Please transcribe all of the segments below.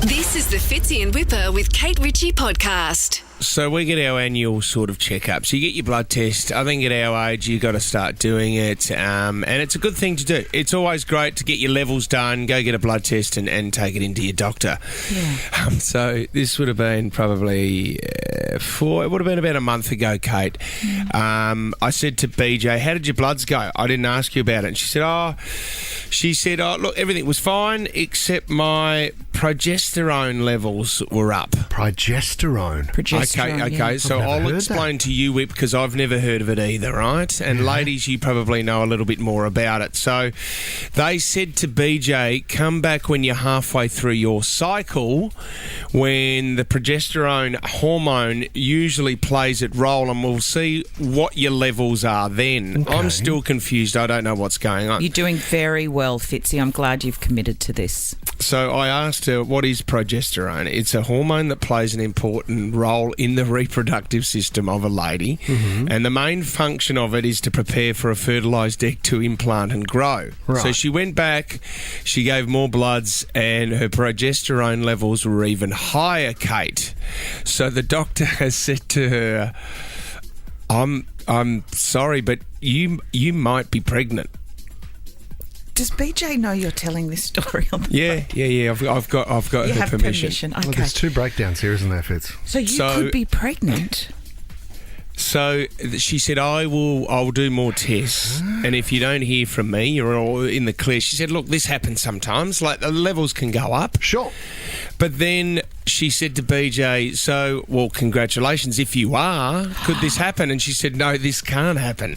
This is the Fitzy and Whipper with Kate Ritchie podcast. So we get our annual sort of checkups. You get your blood test. I think at our age you've got to start doing it, and it's a good thing to do. It's always great to get your levels done, go get a blood test and take it into your doctor. Yeah. So this would have been probably it would have been about a month ago, Kate. I said to BJ, how did your bloods go? I didn't ask you about it. And she said, look, everything was fine except my progesterone levels were up. Progesterone? Okay. So I'll explain to you, Whip, because I've never heard of it either, right? And ladies, you probably know a little bit more about it. So they said to BJ, come back when you're halfway through your cycle, when the progesterone hormone usually plays its role, and we'll see what your levels are then. Okay. I'm still confused. I don't know what's going on. You're doing very well, Fitzy. I'm glad you've committed to this. So I asked her, what is progesterone? It's a hormone that plays an important role in the reproductive system of a lady, and the main function of it is to prepare for a fertilised egg to implant and grow. Right. So she went back, she gave more bloods, and her progesterone levels were even higher, Kate. So the doctor has said to her, I'm sorry, but you might be pregnant. Does BJ know you're telling this story on the Yeah. I've got you her have permission. Okay. Well, there's two breakdowns here, isn't there, Fitz? So you could be pregnant. So she said, I'll do more tests, and if you don't hear from me, you're all in the clear. She said, look, this happens sometimes. Like, the levels can go up. Sure. But then she said to BJ, well, congratulations. If you are, could this happen? And she said, no, this can't happen.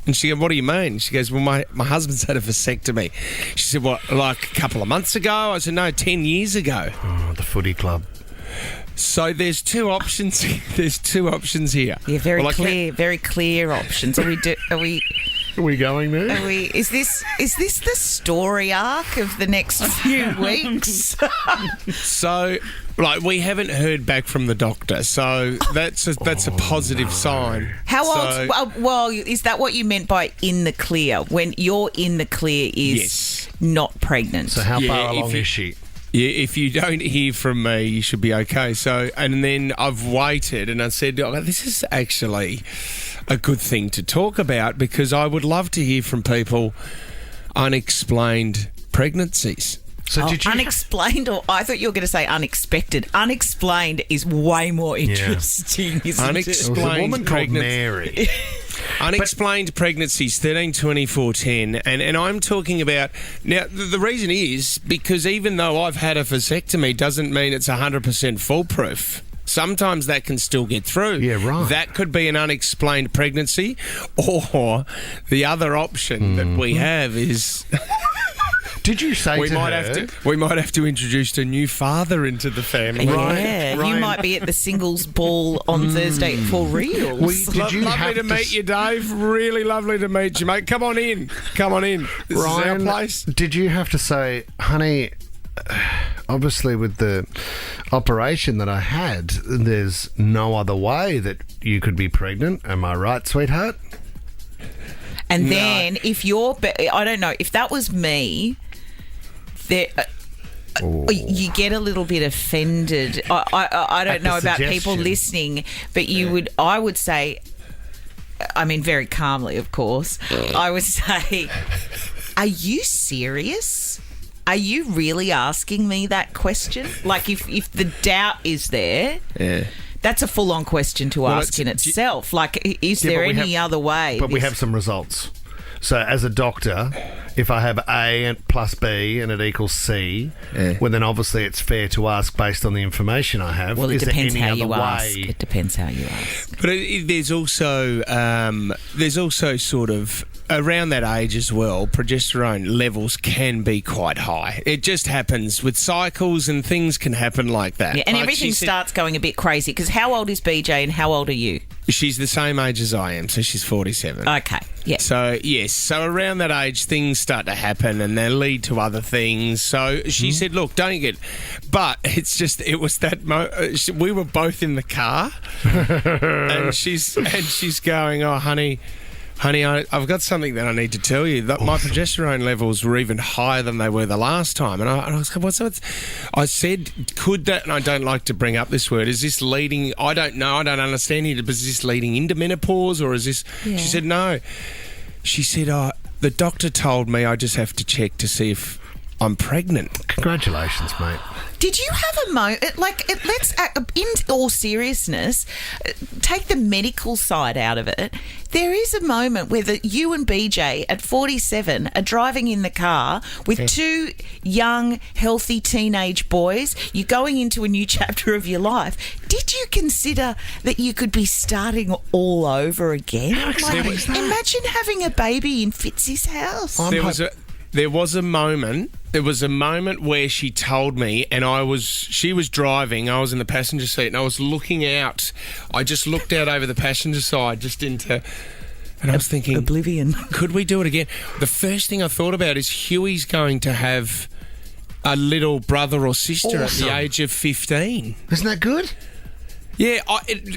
And she said, what do you mean? She goes, well, my husband's had a vasectomy. She said, what, like a couple of months ago? I said, no, 10 years ago. Oh, the footy club. So there's two options. There's two options here. Yeah, very clear options. Are we going there? Is this the story arc of the next few weeks? So, we haven't heard back from the doctor, so that's a positive sign. How old? Well, is that what you meant by in the clear? When you're in the clear is not pregnant. So how far along is she? Yeah, if you don't hear from me, you should be okay. So, and then I've waited and I said, this is actually a good thing to talk about, because I would love to hear from people unexplained pregnancies. So did you unexplained, or I thought you were going to say unexpected. Unexplained is way more interesting, isn't it? It was a woman called Mary. Unexplained pregnancies, 13, 24, 10. And I'm talking about... Now, the reason is because even though I've had a vasectomy doesn't mean it's 100% foolproof. Sometimes that can still get through. Yeah, right. That could be an unexplained pregnancy, or the other option that we have is... Did you say we might have to introduce a new father into the family? Yeah, right. You might be at the singles ball on Thursday for reals. Lovely to meet you, Dave. Really lovely to meet you, mate. Come on in. This is our place. Did you have to say, honey, obviously with the operation that I had, there's no other way that you could be pregnant. Am I right, sweetheart? And then if you're... I don't know. If that was me... you get a little bit offended. I don't know about people listening, but I would say, I mean, very calmly, of course, I would say, are you serious? Are you really asking me that question? Like, if the doubt is there, that's a full-on question to ask in itself. Like, is there any other way? But we have some results. So as a doctor, if I have A plus B and it equals C, well, then obviously it's fair to ask based on the information I have. Well, it depends how you ask. It depends how you ask. But there's also sort of around that age as well, progesterone levels can be quite high. It just happens with cycles and things can happen like that. Yeah, and everything starts going a bit crazy, because how old is BJ and how old are you? She's the same age as I am, so she's 47. Okay, yeah. So, yes, so around that age, things start to happen and they lead to other things. So she said, look, don't get... But it's just, it was that... we were both in the car and she's going, oh, honey... Honey, I've got something that I need to tell you. That my progesterone levels were even higher than they were the last time. And I was like, what's that? I said, could that, and I don't like to bring up this word, is this leading, I don't know, I don't understand it, but is this leading into menopause or is this, She said, no. She said, the doctor told me I just have to check to see if I'm pregnant. Congratulations, mate. Did you have a moment, let's, in all seriousness, take the medical side out of it. There is a moment where you and BJ at 47 are driving in the car with two young, healthy teenage boys. You're going into a new chapter of your life. Did you consider that you could be starting all over again? Imagine having a baby in Fitz's house. There was a moment where she told me, and she was driving, I was in the passenger seat, and I was looking out. I just looked out over the passenger side, just into, and I was thinking, oblivion. Could we do it again? The first thing I thought about is Huey's going to have a little brother or sister at the age of 15. Isn't that good? Yeah,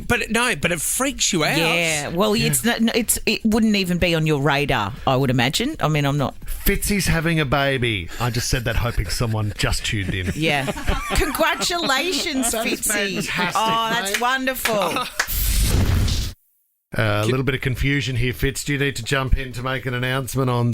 but it freaks you out. Yeah, well, it wouldn't even be on your radar, I would imagine. I mean, I'm not. Fitzy's having a baby. I just said that hoping someone just tuned in. Yeah. Congratulations, Fitzy. That's wonderful. A little bit of confusion here, Fitz. Do you need to jump in to make an announcement on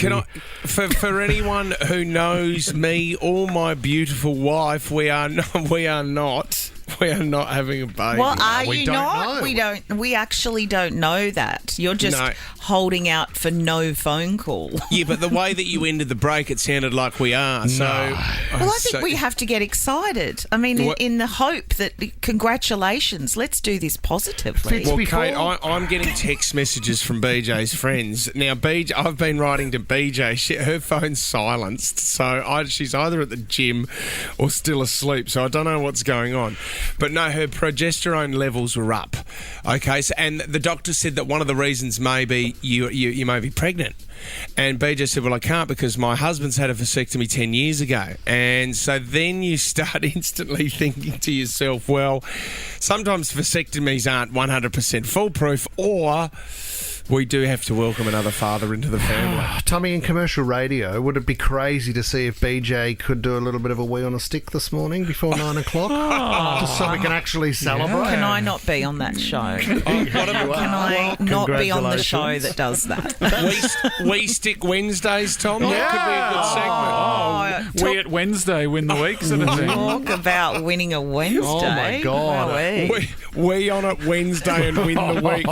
for anyone who knows me or my beautiful wife, we are not having a baby. Well, are you not? We actually don't know that. You're just holding out for no phone call. Yeah, but the way that you ended the break, it sounded like we are. So, well, I think we have to get excited. I mean, in the hope that congratulations. Let's do this positively. Well, Kate, I'm getting text messages from BJ's friends now. I've been writing to BJ. Her phone's silenced, so she's either at the gym or still asleep. So I don't know what's going on. But no, her progesterone levels were up. Okay, and the doctor said that one of the reasons may be you may be pregnant. And BJ said, well, I can't because my husband's had a vasectomy 10 years ago. And so then you start instantly thinking to yourself, well, sometimes vasectomies aren't 100% foolproof, or we do have to welcome another father into the family. Tommy, in commercial radio, would it be crazy to see if BJ could do a little bit of a wee on a stick this morning before 9 o'clock? Just so we can actually celebrate. Can I not be on that show? Can I not be on the show that does that? We stick Wednesdays, Tom. That could be a good segment. We at Wednesday win the week sort of thing. Talk about winning a Wednesday. Oh, my God. We on it Wednesday and win the week.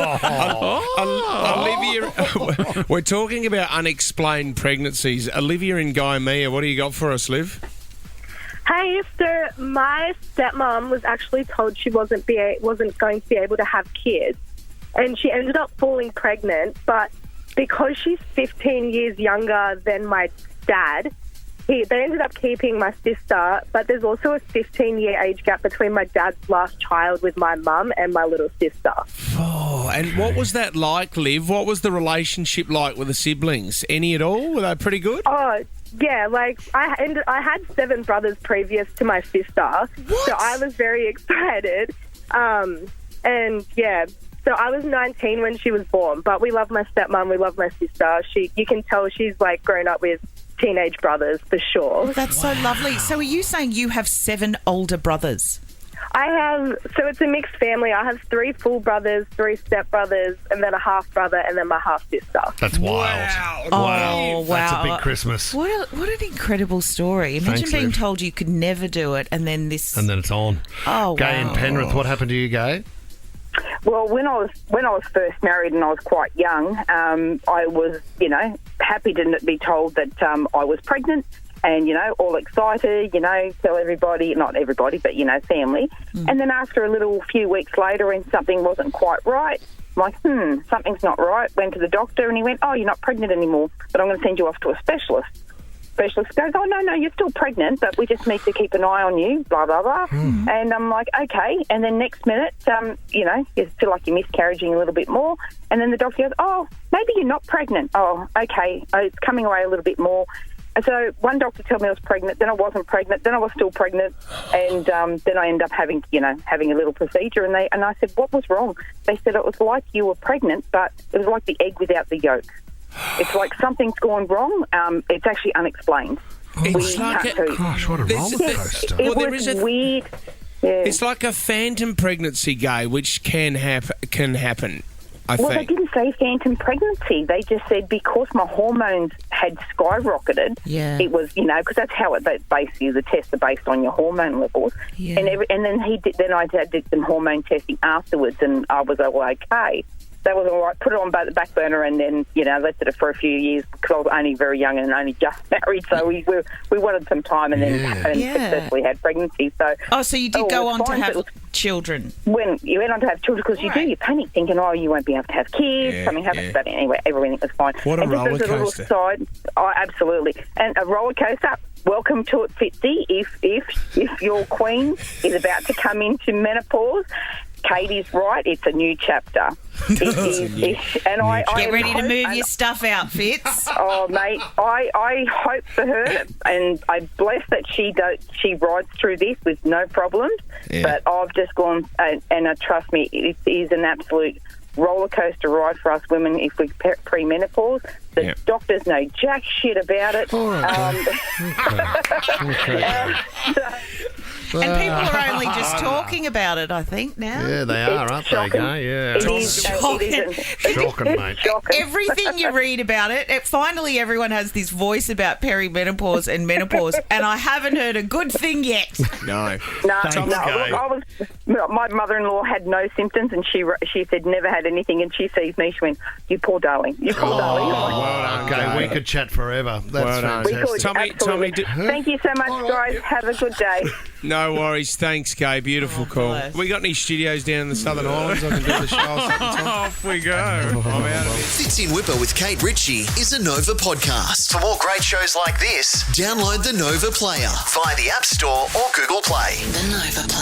Olivia, we're talking about unexplained pregnancies. Olivia and Guy Mia, what do you got for us, Liv? Hey, so my stepmom was actually told she wasn't going to be able to have kids, and she ended up falling pregnant. But because she's 15 years younger than my dad, they ended up keeping my sister, but there's also a 15-year age gap between my dad's last child with my mum and my little sister. Oh, and what was that like, Liv? What was the relationship like with the siblings? Any at all? Were they pretty good? Oh, yeah, I had 7 brothers previous to my sister. What? So I was very excited. And, yeah, so I was 19 when she was born, but we love my stepmom, we love my sister. You can tell she's, grown up with teenage brothers for sure. That's so lovely. So are you saying you have 7 older brothers? So it's a mixed family. I have 3 full brothers, 3 stepbrothers, and then a half brother, and then my half sister. That's wild. Wow. That's a big Christmas. What an incredible story. Imagine being told you could never do it, and then this. And then it's on. Oh, wow. Gay in Penrith, what happened to you, Gay? Well, when I was first married and I was quite young, I was, happy to be told that I was pregnant and, all excited, tell everybody, not everybody, but, family. And then after a few weeks later when something wasn't quite right, I'm like, something's not right. Went to the doctor and he went, oh, you're not pregnant anymore, but I'm going to send you off to a specialist. Specialist goes, oh, no, you're still pregnant, but we just need to keep an eye on you, blah, blah, blah. And I'm like, okay. And then next minute, you feel like you're miscarriaging a little bit more. And then the doctor goes, oh, maybe you're not pregnant. Oh, okay. It's coming away a little bit more. So one doctor told me I was pregnant, then I wasn't pregnant, then I was still pregnant, and then I ended up having a little procedure. And I said, what was wrong? They said it was like you were pregnant, but it was like the egg without the yolk. It's like something's gone wrong. It's actually unexplained. It's like Gosh, what a roller coaster. It was weird. Yeah. It's like a phantom pregnancy, Gay, which can happen. I Well, think. they didn't say phantom pregnancy. They just said because my hormones had skyrocketed, it was, because that's how basically the tests are based on your hormone levels. Yeah. And then then I did some hormone testing afterwards, and I was all okay. That was all right. Put it on the back burner, and then left it for a few years because I was only very young and only just married. So we wanted some time, and then successfully had pregnancy. So you did go on to have children. When you went on to have children, because you panic thinking, you won't be able to have kids. Something happens, but anyway, everything was fine. What a roller just as coaster! Side, absolutely, and a roller coaster. Welcome to it, Fitzy. If your queen is about to come into menopause, Katie's right. It's a new chapter. It is, and I Get ready to move your stuff out, Fitz. Oh, mate, I hope for her, and I bless that she rides through this with no problems. Yeah. But I've just gone, and trust me, it is an absolute roller coaster ride for us women if we pre-menopause. The doctors know jack shit about it. All right. And people are only just talking about it, I think, now. Yeah, they are, aren't they, Guy? Yeah. It is shocking. Shocking, mate. Everything you read about it, finally everyone has this voice about perimenopause and menopause, and I haven't heard a good thing yet. No. No. Look, my mother-in-law had no symptoms, and she said never had anything, and she sees me, she went, you poor darling. You poor darling. Well done, Okay, we could chat forever. That's Well done. fantastic. Tommy, Thank you so much, guys. Have a good day. no worries. Thanks, Gay. Beautiful call. bless. We got any studios down in the Southern Islands I can do the show sometime? Off we go. I'm out of here. Fitz in Whipper with Kate Ritchie is a Nova podcast. For more great shows like this, download the Nova Player via the App Store or Google Play. The Nova Player.